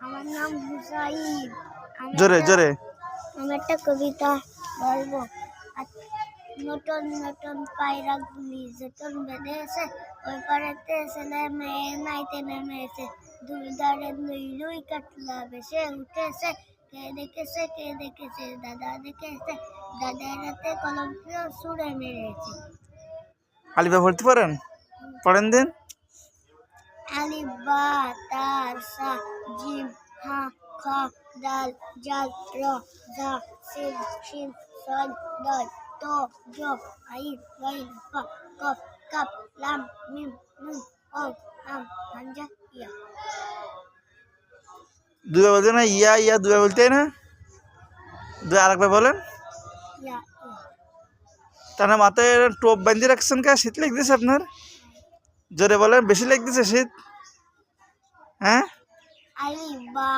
আমার নাম হুসাইন। জোরে জোরে। আমি একটা কবিতা বলবো। নতুন নতুন পায়রাগুলি যতন বেঁধেছে, ওই পাড়াতে ছেলে মেয়ে নাইতে নেমেছে। দুই ধারে লুই লুই কাতলা ভেসে উঠেছে। কে দেখেছে দাদা দেখেছে, দাদার হাতে কলম ছুঁড়ে মেরেছে। আলিফা পড়তে পারেন? পড়েন দিন। আলিফ বা তা সা জিম হা খ দাল জাল র জা সিন শিন সল দল ত জ আইন গাইন ফা কফ কাফ লাম মিম নুন অ আম হামজা ইয়া। দুবার বলতে না, ইয়া ইয়া দুবার বলতে না। আরেকবার বলেন। ইয়া তার মাথায় টোপ বাঁধিয়ে রাখছেন কে? শীত লাগতেছে আপনার? জোরে বলেন, বেশি লাগতেছে শীত? হ্যাঁ। আলিফ বা